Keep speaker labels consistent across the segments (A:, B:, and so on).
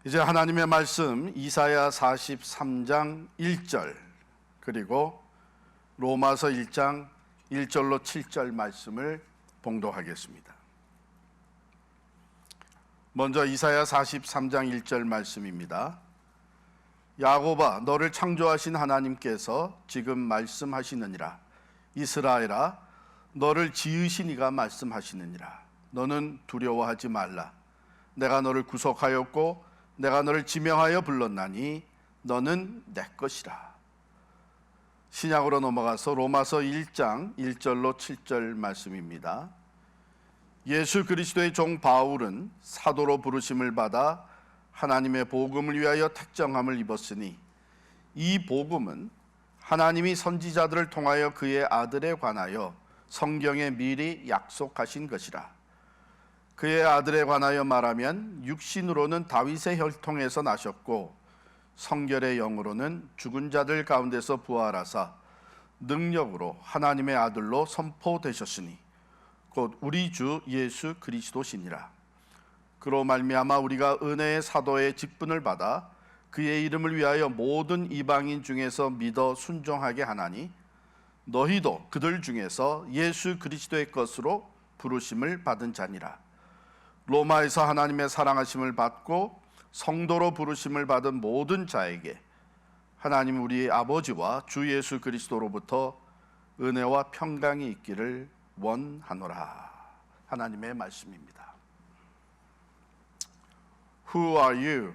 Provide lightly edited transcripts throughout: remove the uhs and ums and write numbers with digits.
A: 이제 하나님의 말씀 이사야 43장 1절 그리고 로마서 1장 1절로 7절 말씀을 봉독하겠습니다. 먼저 이사야 43장 1절 말씀입니다. 야곱아, 너를 창조하신 하나님께서 지금 말씀하시느니라. 이스라엘아, 너를 지으신 이가 말씀하시느니라. 너는 두려워하지 말라. 내가 너를 구속하였고 내가 너를 지명하여 불렀나니 너는 내 것이라. 신약으로 넘어가서 로마서 1장 1절로 7절 말씀입니다. 예수 그리스도의 종 바울은 사도로 부르심을 받아 하나님의 복음을 위하여 택정함을 입었으니 이 복음은 하나님이 선지자들을 통하여 그의 아들에 관하여 성경에 미리 약속하신 것이라. 그의 아들에 관하여 말하면 육신으로는 다윗의 혈통에서 나셨고 성결의 영으로는 죽은 자들 가운데서 부활하사 능력으로 하나님의 아들로 선포되셨으니 곧 우리 주 예수 그리스도시니라. 그로 말미암아 우리가 은혜의 사도의 직분을 받아 그의 이름을 위하여 모든 이방인 중에서 믿어 순종하게 하나니 너희도 그들 중에서 예수 그리스도의 것으로 부르심을 받은 자니라. 로마에서 하나님의 사랑하심을 받고 성도로 부르심을 받은 모든 자에게 하나님 우리 아버지와 주 예수 그리스도로부터 은혜와 평강이 있기를 원하노라. 하나님의 말씀입니다. Who are you?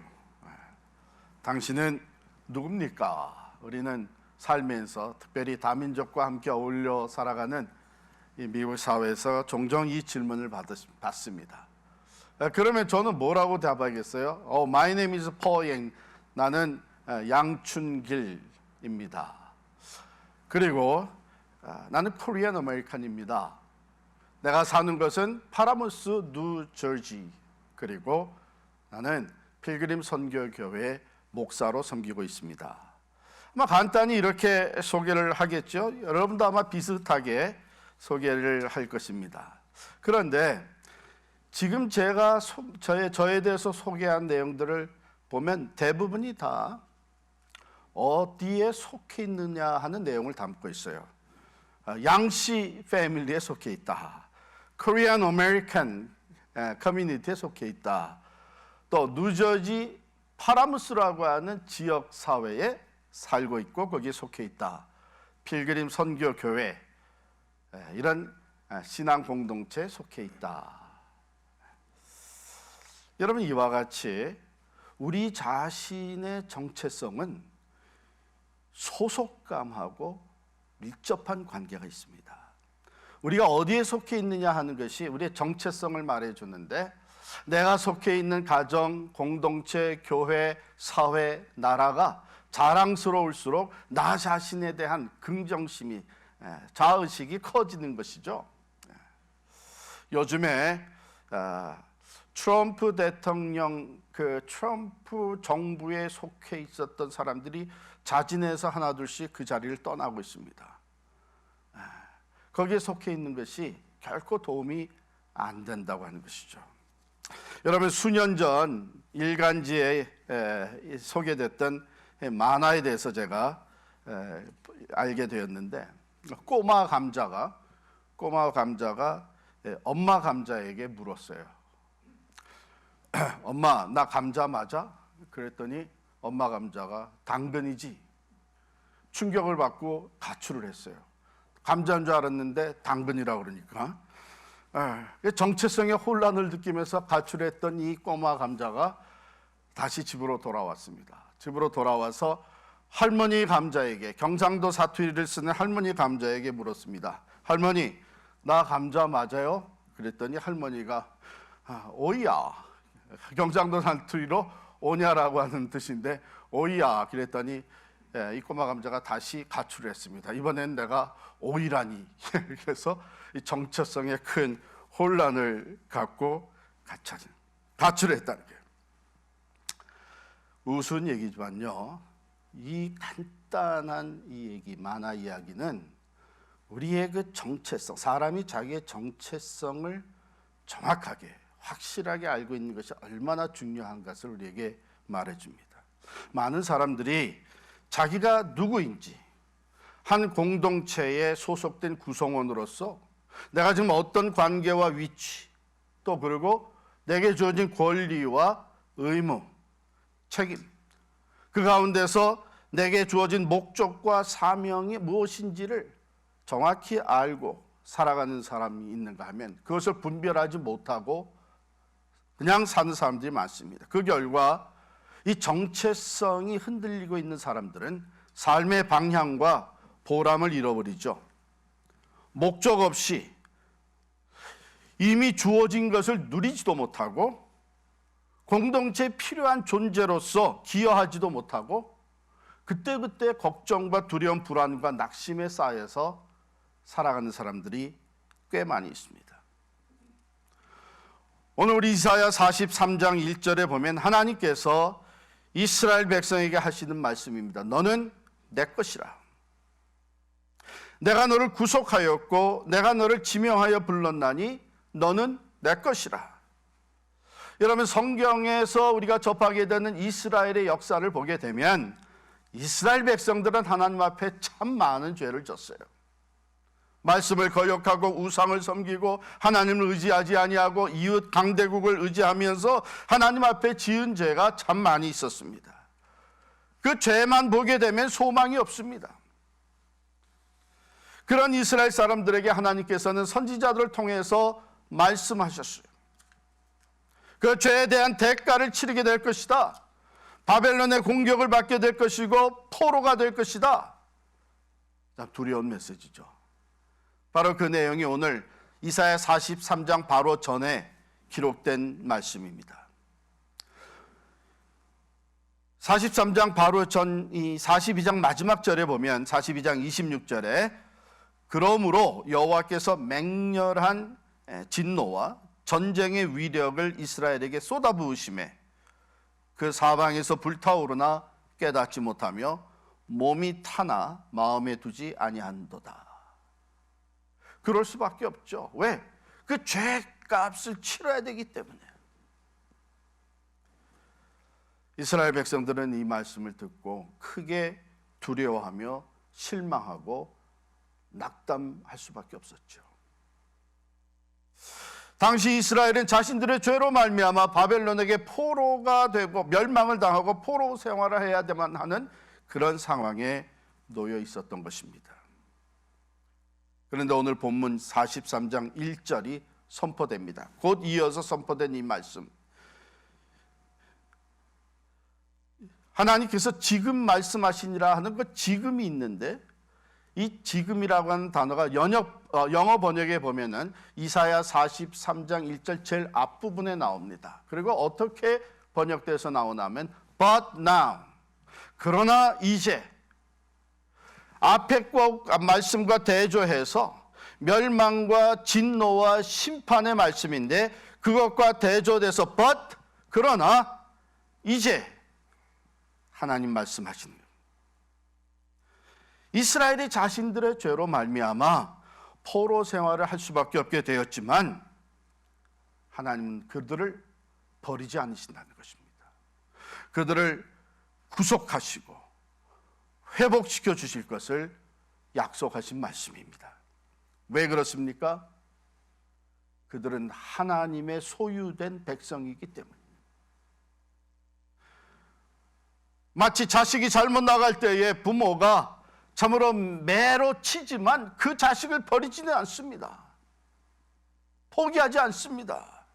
A: 당신은 누굽니까? 우리는 살면서 특별히 다민족과 함께 어울려 살아가는 이 미국 사회에서 종종 이 질문을 받습니다. 그러면 저는 뭐라고 답하겠어요? My name is Paul Yang. 나는 양춘길입니다. 그리고 나는 코리안 아메리칸입니다. 내가 사는 것은 파라무스 뉴저지. 그리고 나는 필그림 선교교회 목사로 섬기고 있습니다. 아마 간단히 이렇게 소개를 하겠죠. 여러분도 아마 비슷하게 소개를 할 것입니다. 그런데 지금 제가 저에 대해서 소개한 내용들을 보면 대부분이 다 어디에 속해 있느냐 하는 내용을 담고 있어요. 양씨 패밀리에 속해 있다. 코리안 아메리칸 커뮤니티에 속해 있다. 또 뉴저지 파라무스라고 하는 지역 사회에 살고 있고 거기에 속해 있다. 필그림 선교 교회 이런 신앙 공동체에 속해 있다. 여러분, 이와 같이 우리 자신의 정체성은 소속감하고 밀접한 관계가 있습니다. 우리가 어디에 속해 있느냐 하는 것이 우리의 정체성을 말해주는데, 내가 속해 있는 가정, 공동체, 교회, 사회, 나라가 자랑스러울수록 나 자신에 대한 긍정심이, 자의식이 커지는 것이죠. 요즘에 트럼프 대통령, 트럼프 정부에 속해 있었던 사람들이 자진해서 하나둘씩 그 자리를 떠나고 있습니다. 거기에 속해 있는 것이 결코 도움이 안 된다고 하는 것이죠. 여러분, 수년 전 일간지에 소개됐던 만화에 대해서 제가 알게 되었는데, 꼬마 감자가 엄마 감자에게 물었어요. 엄마, 나 감자 맞아? 그랬더니 엄마 감자가 당근이지. 충격을 받고 가출을 했어요. 감자인 줄 알았는데 당근이라고 그러니까. 정체성의 혼란을 느끼면서 가출했던 이 꼬마 감자가 다시 집으로 돌아왔습니다. 집으로 돌아와서 할머니 감자에게, 경상도 사투리를 쓰는 할머니 감자에게 물었습니다. 할머니, 나 감자 맞아요? 그랬더니 할머니가 오이야. 경상도 사투리로 오냐라고 하는 뜻인데 오이야. 그랬더니 이 꼬마 감자가 다시 가출을 했습니다. 이번엔 내가 오이라니. 그래서 이 정체성에 큰 혼란을 갖고 가출했다는 거예요. 우스운 얘기지만요, 이 간단한 이 얘기, 만화 이야기는 우리의 그 정체성, 사람이 자기의 정체성을 정확하게 확실하게 알고 있는 것이 얼마나 중요한 것을 우리에게 말해줍니다. 많은 사람들이 자기가 누구인지, 한 공동체에 소속된 구성원으로서 내가 지금 어떤 관계와 위치, 또 그리고 내게 주어진 권리와 의무, 책임, 그 가운데서 내게 주어진 목적과 사명이 무엇인지를 정확히 알고 살아가는 사람이 있는가 하면 그것을 분별하지 못하고 그냥 사는 사람들이 많습니다. 그 결과 이 정체성이 흔들리고 있는 사람들은 삶의 방향과 보람을 잃어버리죠. 목적 없이 이미 주어진 것을 누리지도 못하고 공동체에 필요한 존재로서 기여하지도 못하고 그때그때 걱정과 두려움, 불안과 낙심에 쌓여서 살아가는 사람들이 꽤 많이 있습니다. 오늘 우리 이사야 43장 1절에 보면 하나님께서 이스라엘 백성에게 하시는 말씀입니다. 너는 내 것이라. 내가 너를 구속하였고 내가 너를 지명하여 불렀나니 너는 내 것이라. 여러분, 성경에서 우리가 접하게 되는 이스라엘의 역사를 보게 되면 이스라엘 백성들은 하나님 앞에 참 많은 죄를 졌어요. 말씀을 거역하고 우상을 섬기고 하나님을 의지하지 아니하고 이웃 강대국을 의지하면서 하나님 앞에 지은 죄가 참 많이 있었습니다. 그 죄만 보게 되면 소망이 없습니다. 그런 이스라엘 사람들에게 하나님께서는 선지자들을 통해서 말씀하셨어요. 그 죄에 대한 대가를 치르게 될 것이다. 바벨론의 공격을 받게 될 것이고 포로가 될 것이다. 두려운 메시지죠. 바로 그 내용이 오늘 이사야 43장 바로 전에 기록된 말씀입니다. 43장 바로 전 이 42장 마지막 절에 보면 42장 26절에 그러므로 여호와께서 맹렬한 진노와 전쟁의 위력을 이스라엘에게 쏟아부으심에 그 사방에서 불타오르나 깨닫지 못하며 몸이 타나 마음에 두지 아니한도다. 그럴 수밖에 없죠. 왜? 그 죄값을 치러야 되기 때문에. 이스라엘 백성들은 이 말씀을 듣고 크게 두려워하며 실망하고 낙담할 수밖에 없었죠. 당시 이스라엘은 자신들의 죄로 말미암아 바벨론에게 포로가 되고 멸망을 당하고 포로 생활을 해야만 하는 그런 상황에 놓여 있었던 것입니다. 그런데 오늘 본문 43장 1절이 선포됩니다. 곧 이어서 선포된 이 말씀, 하나님께서 지금 말씀하시니라 하는 그 지금이 있는데 이 지금이라고 하는 단어가 영어 번역에 보면은 이사야 43장 1절 제일 앞부분에 나옵니다. 그리고 어떻게 번역돼서 나오냐면 but now, 그러나 이제, 앞에 말씀과 대조해서 멸망과 진노와 심판의 말씀인데 그것과 대조돼서 but, 그러나 이제 하나님 말씀하시는 거예요. 이스라엘이 자신들의 죄로 말미암아 포로 생활을 할 수밖에 없게 되었지만 하나님은 그들을 버리지 않으신다는 것입니다. 그들을 구속하시고 회복시켜 주실 것을 약속하신 말씀입니다. 왜 그렇습니까? 그들은 하나님의 소유된 백성이기 때문입니다. 마치 자식이 잘못 나갈 때에 부모가 참으로 매로 치지만 그 자식을 버리지는 않습니다. 포기하지 않습니다.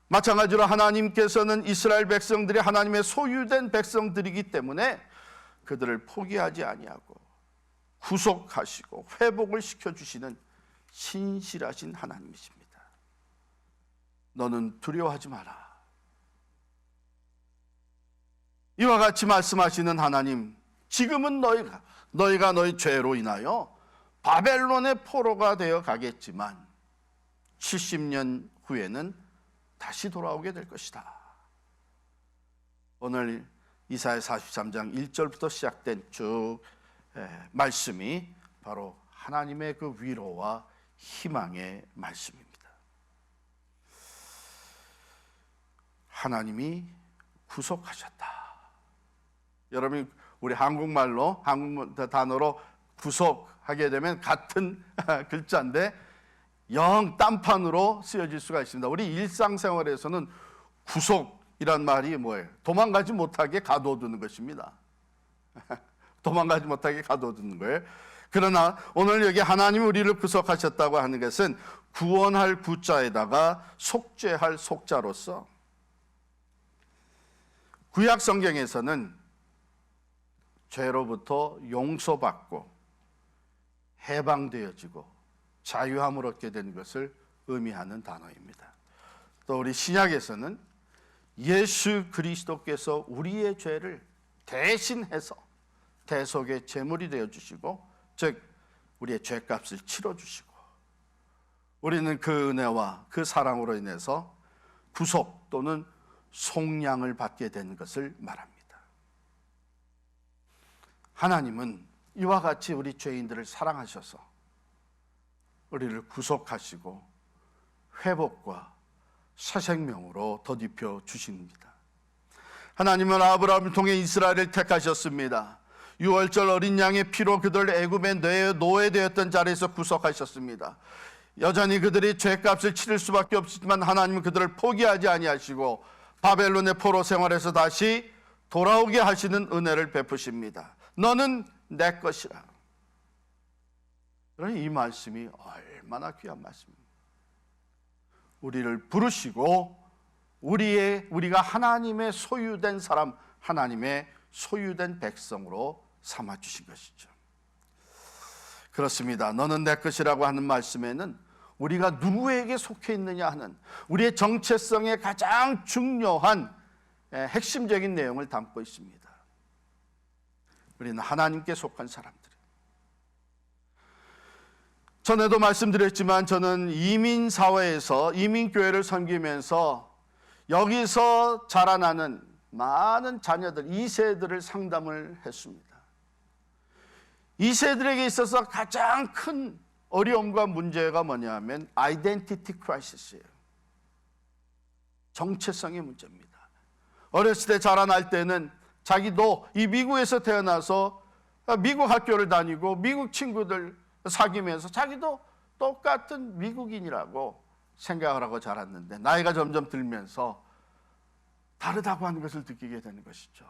A: 마찬가지로 하나님께서는 이스라엘 백성들이 하나님의 소유된 백성들이기 때문에 그들을 포기하지 아니하고 구속하시고 회복을 시켜주시는 신실하신 하나님이십니다. 너는 두려워하지 마라. 이와 같이 말씀하시는 하나님, 지금은 너희가 너희 죄로 인하여 바벨론의 포로가 되어 가겠지만 70년 후에는 다시 돌아오게 될 것이다. 오늘 이사야 43장 1절부터 시작된 쭉 말씀이 바로 하나님의 그 위로와 희망의 말씀입니다. 하나님이 구속하셨다. 여러분, 우리 한국 단어로 구속하게 되면 같은 글자인데 영 딴판으로 쓰여질 수가 있습니다. 우리 일상생활에서는 구속이란 말이 뭐예요? 도망가지 못하게 가둬두는 것입니다. 도망가지 못하게 가둬두는 거예요. 그러나 오늘 여기 하나님이 우리를 구속하셨다고 하는 것은 구원할 구자에다가 속죄할 속자로서, 구약 성경에서는 죄로부터 용서받고 해방되어지고 자유함을 얻게 된 것을 의미하는 단어입니다. 또 우리 신약에서는 예수 그리스도께서 우리의 죄를 대신해서 대속의 제물이 되어주시고, 즉 우리의 죄값을 치러주시고, 우리는 그 은혜와 그 사랑으로 인해서 구속 또는 속량을 받게 되는 것을 말합니다. 하나님은 이와 같이 우리 죄인들을 사랑하셔서 우리를 구속하시고 회복과 새 생명으로 덧입혀 주십니다. 하나님은 아브라함을 통해 이스라엘을 택하셨습니다. 유월절 어린 양의 피로 그들을 애굽에 노예되었던 자리에서 구속하셨습니다. 여전히 그들이 죄값을 치를 수밖에 없지만 하나님은 그들을 포기하지 아니하시고 바벨론의 포로 생활에서 다시 돌아오게 하시는 은혜를 베푸십니다. 너는 내 것이라. 그러니 이 말씀이 얼마나 귀한 말씀입니다. 우리를 부르시고 우리가 하나님의 소유된 사람, 하나님의 소유된 백성으로 삼아주신 것이죠. 그렇습니다. 너는 내 것이라고 하는 말씀에는 우리가 누구에게 속해 있느냐 하는 우리의 정체성의 가장 중요한 핵심적인 내용을 담고 있습니다. 우리는 하나님께 속한 사람들. 전에도 말씀드렸지만 저는 이민사회에서 이민교회를 섬기면서 여기서 자라나는 많은 자녀들, 2세들을 상담을 했습니다. 2세들에게 있어서 가장 큰 어려움과 문제가 뭐냐면 아이덴티티 크라이시스예요. 정체성의 문제입니다. 어렸을 때 자라날 때는 자기도 이 미국에서 태어나서 미국 학교를 다니고 미국 친구들 사귀면서 자기도 똑같은 미국인이라고 생각을 하고 자랐는데 나이가 점점 들면서 다르다고 하는 것을 느끼게 되는 것이죠.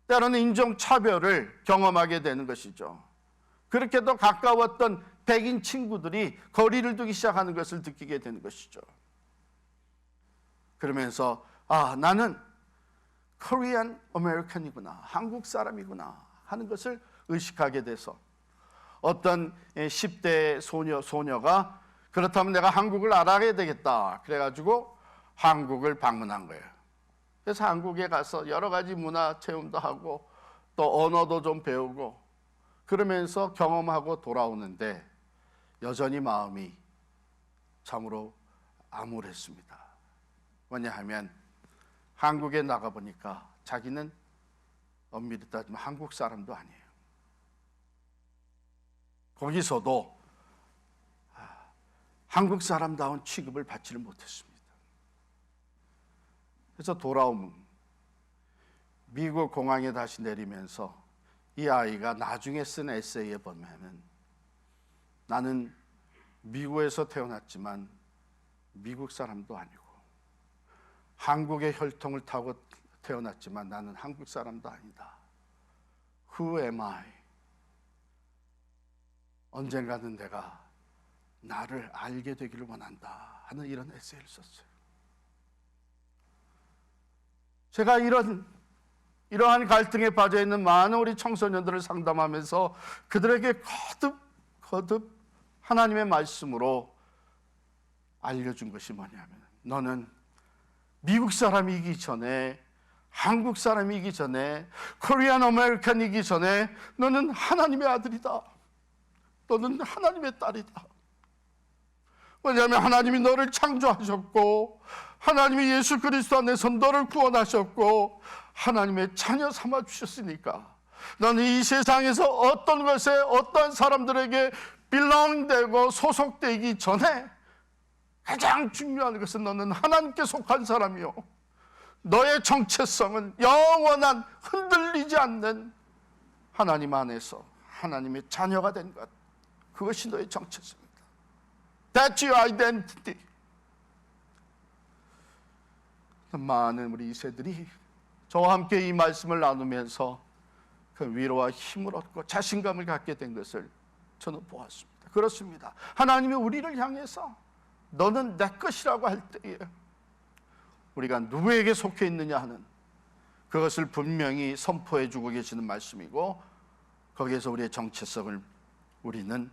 A: 때로는 인종차별을 경험하게 되는 것이죠. 그렇게도 가까웠던 백인 친구들이 거리를 두기 시작하는 것을 느끼게 되는 것이죠. 그러면서 나는 코리안 아메리칸이구나, 한국 사람이구나 하는 것을 의식하게 돼서 어떤 10대 소녀가 그렇다면 내가 한국을 알아야 되겠다 그래가지고 한국을 방문한 거예요. 그래서 한국에 가서 여러 가지 문화 체험도 하고 또 언어도 좀 배우고 그러면서 경험하고 돌아오는데 여전히 마음이 참으로 암울했습니다. 왜냐하면 한국에 나가보니까 자기는 엄밀히 따지면 한국 사람도 아니에요. 거기서도 한국 사람다운 취급을 받지를 못했습니다. 그래서 돌아오면 미국 공항에 다시 내리면서 이 아이가 나중에 쓴 에세이에 보면은 나는 미국에서 태어났지만 미국 사람도 아니고 한국의 혈통을 타고 태어났지만 나는 한국 사람도 아니다. Who am I? 언젠가는 내가 나를 알게 되기를 원한다 하는 이런 에세이를 썼어요. 제가 이러한 갈등에 빠져 있는 많은 우리 청소년들을 상담하면서 그들에게 거듭 하나님의 말씀으로 알려준 것이 뭐냐면 너는 미국 사람이기 전에 한국 사람이기 전에 코리안 아메리칸이기 전에 너는 하나님의 아들이다. 너는 하나님의 딸이다. 왜냐하면 하나님이 너를 창조하셨고 하나님이 예수 그리스도 안에서 너를 구원하셨고 하나님의 자녀 삼아 주셨으니까 너는 이 세상에서 어떤 것에 어떤 사람들에게 belong되고 소속되기 전에 가장 중요한 것은 너는 하나님께 속한 사람이요 너의 정체성은 영원한 흔들리지 않는 하나님 안에서 하나님의 자녀가 된 것, 그것이 너의 정체성이다. That's your identity. 많은 우리 2세들이 저와 함께 이 말씀을 나누면서 그 위로와 힘을 얻고 자신감을 갖게 된 것을 저는 보았습니다. 그렇습니다. 하나님이 우리를 향해서 너는 내 것이라고 할 때에 우리가 누구에게 속해 있느냐 하는 그것을 분명히 선포해 주고 계시는 말씀이고, 거기에서 우리의 정체성을 우리는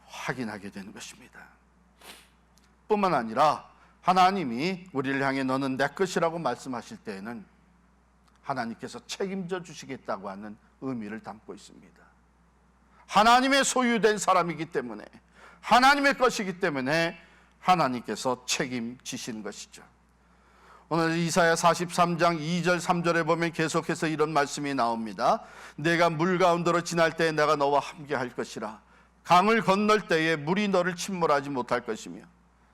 A: 확인하게 되는 것입니다. 뿐만 아니라 하나님이 우리를 향해 너는 내 것이라고 말씀하실 때에는 하나님께서 책임져 주시겠다고 하는 의미를 담고 있습니다. 하나님의 소유된 사람이기 때문에, 하나님의 것이기 때문에 하나님께서 책임지시는 것이죠. 오늘 이사야 43장 2절 3절에 보면 계속해서 이런 말씀이 나옵니다. 내가 물 가운데로 지날 때에 내가 너와 함께 할 것이라. 강을 건널 때에 물이 너를 침몰하지 못할 것이며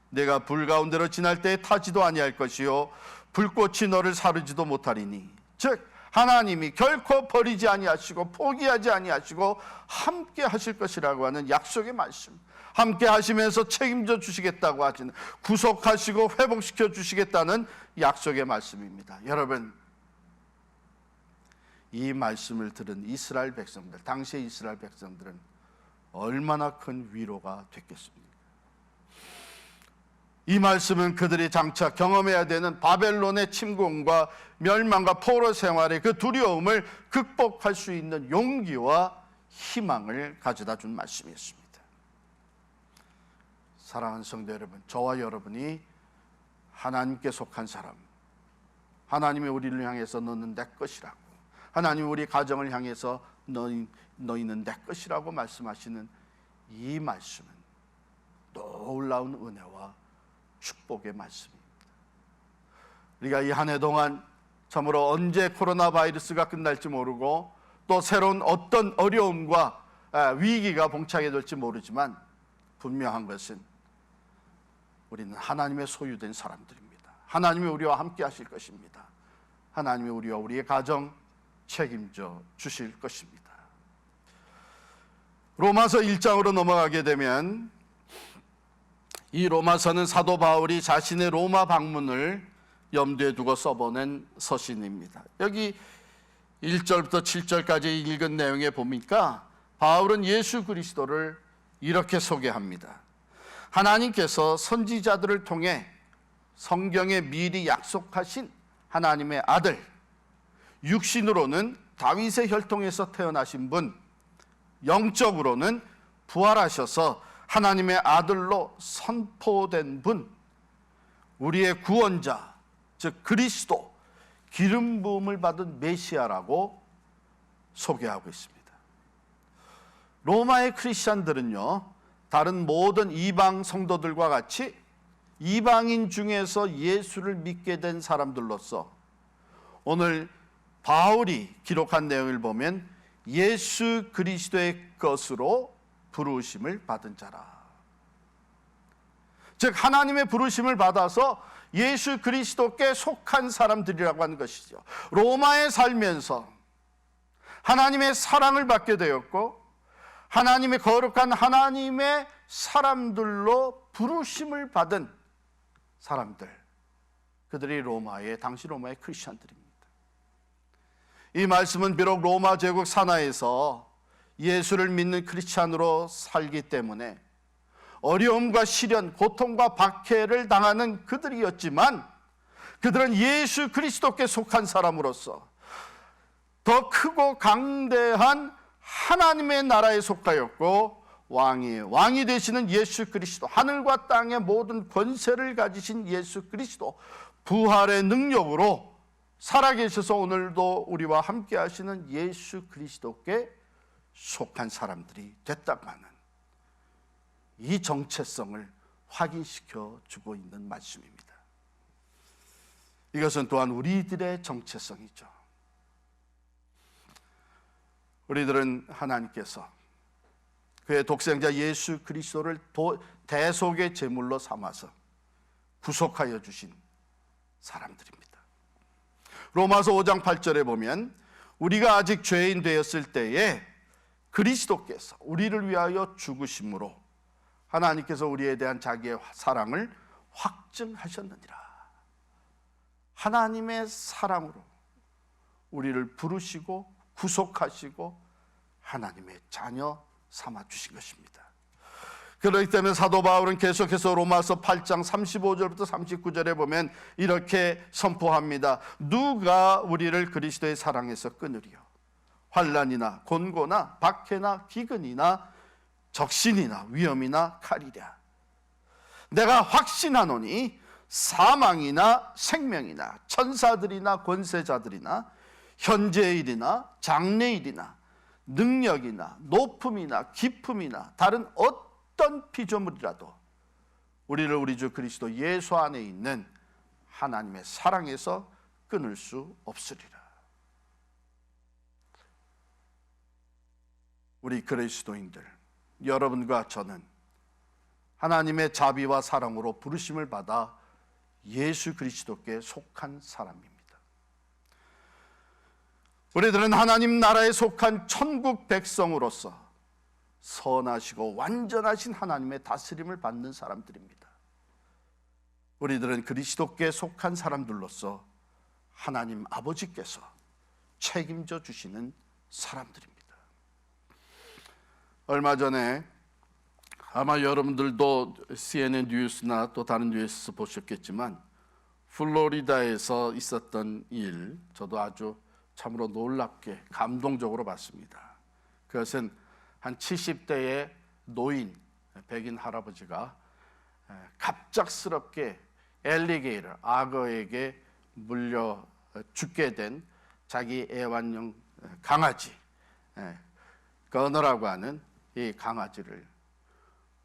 A: 내가 불 가운데로 지날 때에 타지도 아니할 것이요 불꽃이 너를 사르지도 못하리니. 즉 하나님이 결코 버리지 아니하시고 포기하지 아니하시고 함께 하실 것이라고 하는 약속의 말씀, 함께 하시면서 책임져 주시겠다고 하시는, 구속하시고 회복시켜 주시겠다는 약속의 말씀입니다. 여러분, 이 말씀을 들은 이스라엘 백성들, 당시의 이스라엘 백성들은 얼마나 큰 위로가 됐겠습니까? 이 말씀은 그들이 장차 경험해야 되는 바벨론의 침공과 멸망과 포로 생활의 그 두려움을 극복할 수 있는 용기와 희망을 가져다 준 말씀이었습니다. 사랑하는 성도 여러분, 저와 여러분이 하나님께 속한 사람, 하나님이 우리를 향해서 너는 내 것이라고, 하나님이 우리 가정을 향해서 너희는 내 것이라고 말씀하시는 이 말씀은 놀라운 은혜와 축복의 말씀입니다. 우리가 이 한 해 동안 참으로 언제 코로나 바이러스가 끝날지 모르고 또 새로운 어떤 어려움과 위기가 봉착해 될지 모르지만 분명한 것은 우리는 하나님의 소유된 사람들입니다. 하나님이 우리와 함께 하실 것입니다. 하나님이 우리와 우리의 가정 책임져 주실 것입니다. 로마서 1장으로 넘어가게 되면, 이 로마서는 사도 바울이 자신의 로마 방문을 염두에 두고 써보낸 서신입니다. 여기 1절부터 7절까지 읽은 내용에 보니까 바울은 예수 그리스도를 이렇게 소개합니다. 하나님께서 선지자들을 통해 성경에 미리 약속하신 하나님의 아들, 육신으로는 다윗의 혈통에서 태어나신 분, 영적으로는 부활하셔서 하나님의 아들로 선포된 분, 우리의 구원자, 즉 그리스도, 기름 부음을 받은 메시아라고 소개하고 있습니다. 로마의 크리스찬들은요, 다른 모든 이방 성도들과 같이 이방인 중에서 예수를 믿게 된 사람들로서 오늘 바울이 기록한 내용을 보면 예수 그리스도의 것으로 부르심을 받은 자라. 즉 하나님의 부르심을 받아서 예수 그리스도께 속한 사람들이라고 하는 것이죠. 로마에 살면서 하나님의 사랑을 받게 되었고 하나님의 거룩한 하나님의 사람들로 부르심을 받은 사람들, 그들이 당시 로마의 크리스천들입니다. 이 말씀은 비록 로마 제국 산하에서 예수를 믿는 크리스찬으로 살기 때문에 어려움과 시련, 고통과 박해를 당하는 그들이었지만 그들은 예수 그리스도께 속한 사람으로서 더 크고 강대한 하나님의 나라에 속하였고, 왕이 되시는 예수 그리스도, 하늘과 땅의 모든 권세를 가지신 예수 그리스도, 부활의 능력으로 살아계셔서 오늘도 우리와 함께 하시는 예수 그리스도께 속한 사람들이 됐다고 하는 이 정체성을 확인시켜 주고 있는 말씀입니다. 이것은 또한 우리들의 정체성이죠. 우리들은 하나님께서 그의 독생자 예수 그리스도를 대속의 제물로 삼아서 구속하여 주신 사람들입니다. 로마서 5장 8절에 보면 우리가 아직 죄인 되었을 때에 그리스도께서 우리를 위하여 죽으심으로 하나님께서 우리에 대한 자기의 사랑을 확증하셨느니라. 하나님의 사랑으로 우리를 부르시고 구속하시고 하나님의 자녀 삼아 주신 것입니다. 그렇기 때문에 사도 바울은 계속해서 로마서 8장 35절부터 39절에 보면 이렇게 선포합니다. 누가 우리를 그리스도의 사랑에서 끊으리요? 환난이나 곤고나 박해나 기근이나 적신이나 위험이나 칼이랴. 내가 확신하노니 사망이나 생명이나 천사들이나 권세자들이나 현재의 일이나 장래의 일이나 능력이나 높음이나 깊음이나 다른 어떤 피조물이라도 우리를 우리 주 그리스도 예수 안에 있는 하나님의 사랑에서 끊을 수 없으리라. 우리 그리스도인들, 여러분과 저는 하나님의 자비와 사랑으로 부르심을 받아 예수 그리스도께 속한 사람입니다. 우리들은 하나님 나라에 속한 천국 백성으로서 선하시고 완전하신 하나님의 다스림을 받는 사람들입니다. 우리들은 그리스도께 속한 사람들로서 하나님 아버지께서 책임져 주시는 사람들입니다. 얼마 전에 아마 여러분들도 CNN 뉴스나 또 다른 뉴스 보셨겠지만 플로리다에서 있었던 일, 저도 아주 참으로 놀랍게 감동적으로 봤습니다. 그것은 한 70대의 노인, 백인 할아버지가 갑작스럽게 엘리게이터, 악어에게 물려 죽게 된 자기 애완용 강아지, 거너라고 하는 이 강아지를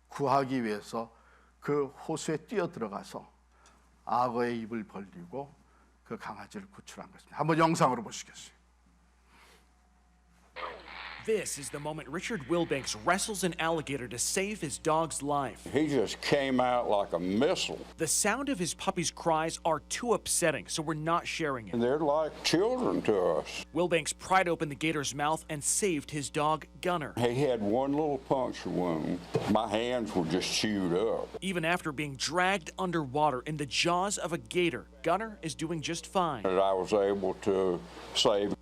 A: 구하기 위해서 그 호수에 뛰어 들어가서 악어의 입을 벌리고 그 강아지를 구출한 것입니다. 한번 영상으로 보시겠어요?
B: This is the moment Richard Wilbanks wrestles an alligator to save his dog's life.
C: He just came out like a missile.
B: The sound of his puppy's cries are too upsetting, so we're not sharing it.
C: They're like children to us.
B: Wilbanks pried open the gator's mouth and saved his dog, Gunner.
C: He had one little puncture wound. My hands were just chewed up.
B: Even after being dragged underwater in the jaws of a gator, Gunner is doing just fine.
C: And I was able to save.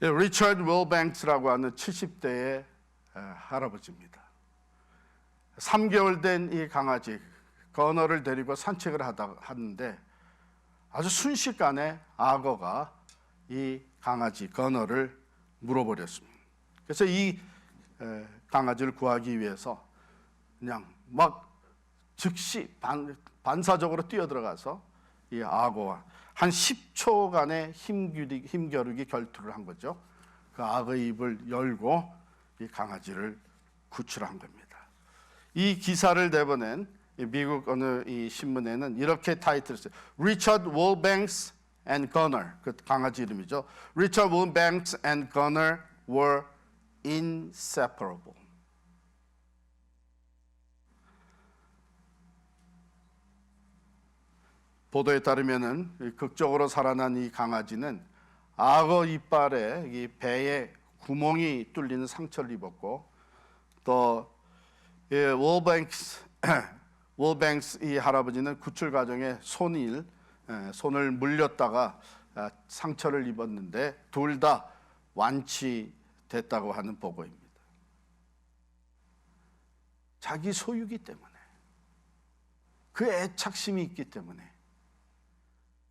A: 리처드 윌뱅스라고 하는 70대의 할아버지입니다. 3개월 된 이 강아지 거너를 데리고 산책을 하는데 아주 순식간에 악어가 이 강아지 거너를 물어버렸습니다. 그래서 이 강아지를 구하기 위해서 그냥 막 즉시 반사적으로 뛰어들어가서 이 악어와 한 10초간의 힘겨루기 결투를 한 거죠. 그 악어의 입을 열고 이 강아지를 구출한 겁니다. 이 기사를 내보낸 미국 어느 이 신문에는 이렇게 타이틀을 했어요. Richard Wilbanks and Gunner, 그 강아지 이름이죠. Richard Wilbanks and Gunner were inseparable. 보도에 따르면은 극적으로 살아난 이 강아지는 악어 이빨에 이 배에 구멍이 뚫리는 상처를 입었고 또 윌뱅스 이 할아버지는 구출 과정에 손을 물렸다가 상처를 입었는데 둘 다 완치됐다고 하는 보고입니다. 자기 소유기 때문에 그 애착심이 있기 때문에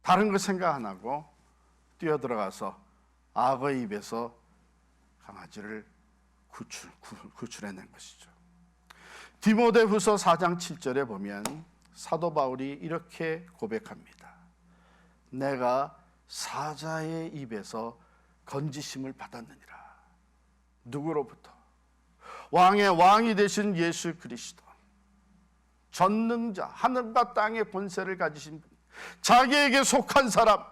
A: 다른 거 생각 안 하고 뛰어들어가서 악어의 입에서 강아지를 구출해낸 것이죠. 디모데후서 4장 7절에 보면 사도 바울이 이렇게 고백합니다. 내가 사자의 입에서 건지심을 받았느니라. 누구로부터? 왕의 왕이 되신 예수 그리스도, 전능자, 하늘과 땅의 권세를 가지신 분, 자기에게 속한 사람,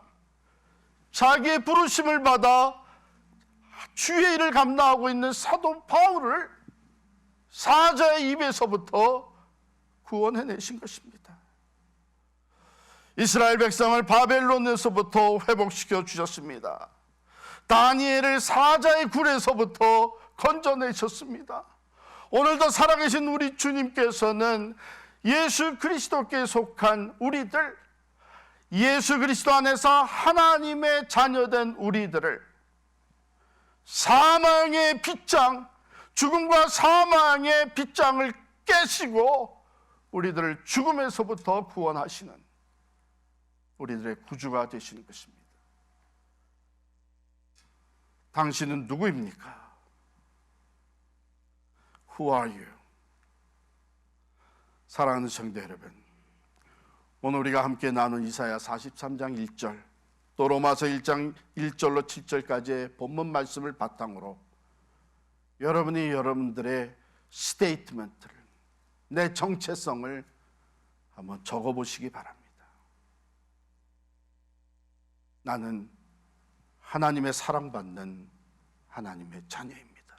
A: 자기의 부르심을 받아 주의 일을 감당하고 있는 사도 바울을 사자의 입에서부터 구원해내신 것입니다. 이스라엘 백성을 바벨론에서부터 회복시켜 주셨습니다. 다니엘을 사자의 굴에서부터 건져내셨습니다. 오늘도 살아계신 우리 주님께서는 예수 그리스도께 속한 우리들, 예수 그리스도 안에서 하나님의 자녀된 우리들을 사망의 빗장, 죽음과 사망의 빗장을 깨시고 우리들을 죽음에서부터 구원하시는 우리들의 구주가 되시는 것입니다. 당신은 누구입니까? Who are you? 사랑하는 성도 여러분, 오늘 우리가 함께 나눈 이사야 43장 1절 또 로마서 1장 1절로 7절까지의 본문 말씀을 바탕으로 여러분이 여러분들의 스테이트먼트를, 내 정체성을 한번 적어보시기 바랍니다. 나는 하나님의 사랑받는 하나님의 자녀입니다.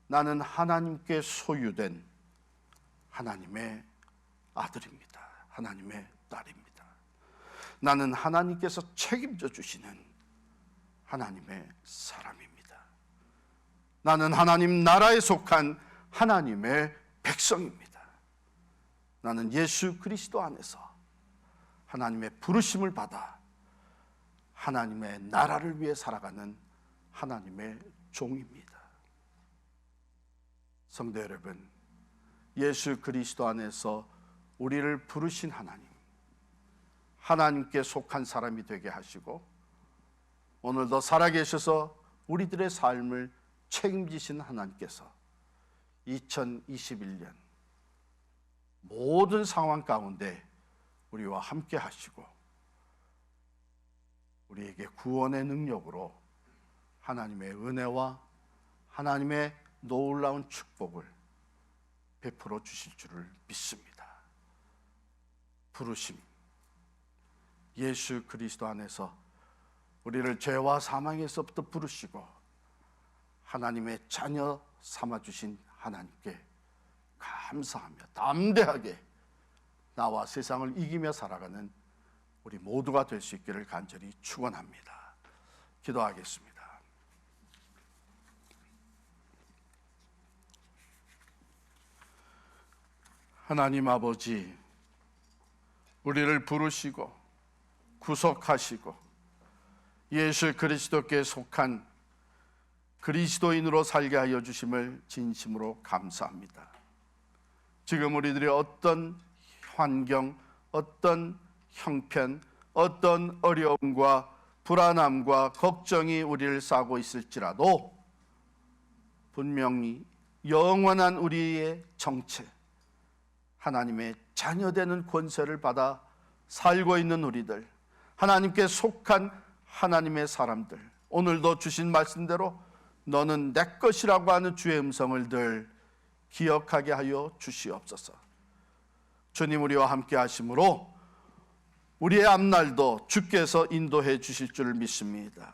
A: 나는 하나님께 소유된 하나님의 아들입니다. 하나님의 딸입니다. 나는 하나님께서 책임져 주시는 하나님의 사람입니다. 나는 하나님 나라에 속한 하나님의 백성입니다. 나는 예수 그리스도 안에서 하나님의 부르심을 받아 하나님의 나라를 위해 살아가는 하나님의 종입니다. 성도 여러분, 예수 그리스도 안에서 우리를 부르신 하나님, 하나님께 속한 사람이 되게 하시고 오늘도 살아계셔서 우리들의 삶을 책임지신 하나님께서 2021년 모든 상황 가운데 우리와 함께 하시고 우리에게 구원의 능력으로 하나님의 은혜와 하나님의 놀라운 축복을 베풀어 주실 줄을 믿습니다. 부르심, 예수 그리스도 안에서 우리를 죄와 사망에서부터 부르시고 하나님의 자녀 삼아주신 하나님께 감사하며 담대하게 나와 세상을 이기며 살아가는 우리 모두가 될 수 있기를 간절히 축원합니다. 기도하겠습니다. 하나님 아버지, 우리를 부르시고 구속하시고 예수 그리스도께 속한 그리스도인으로 살게 하여 주심을 진심으로 감사합니다. 지금 우리들이 어떤 환경, 어떤 형편, 어떤 어려움과 불안함과 걱정이 우리를 싸고 있을지라도 분명히 영원한 우리의 정체, 하나님의 자녀되는 권세를 받아 살고 있는 우리들, 하나님께 속한 하나님의 사람들, 오늘도 주신 말씀대로 너는 내 것이라고 하는 주의 음성을 늘 기억하게 하여 주시옵소서. 주님 우리와 함께 하심으로 우리의 앞날도 주께서 인도해 주실 줄 믿습니다.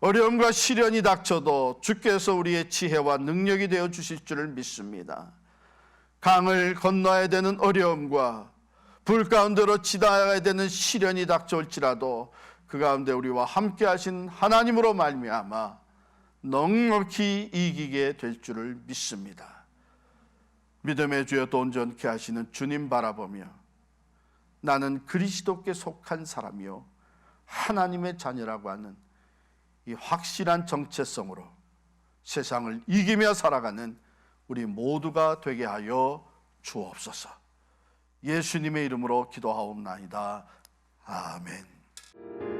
A: 어려움과 시련이 닥쳐도 주께서 우리의 지혜와 능력이 되어 주실 줄을 믿습니다. 강을 건너야 되는 어려움과 불 가운데로 지나가야 되는 시련이 닥쳐올지라도 그 가운데 우리와 함께 하신 하나님으로 말미암아 넉넉히 이기게 될 줄을 믿습니다. 믿음의 주여 또 온전케 하시는 주님 바라보며 나는 그리스도께 속한 사람이요 하나님의 자녀라고 하는 이 확실한 정체성으로 세상을 이기며 살아가는 우리 모두가 되게 하여 주옵소서. 예수님의 이름으로 기도하옵나이다. 아멘.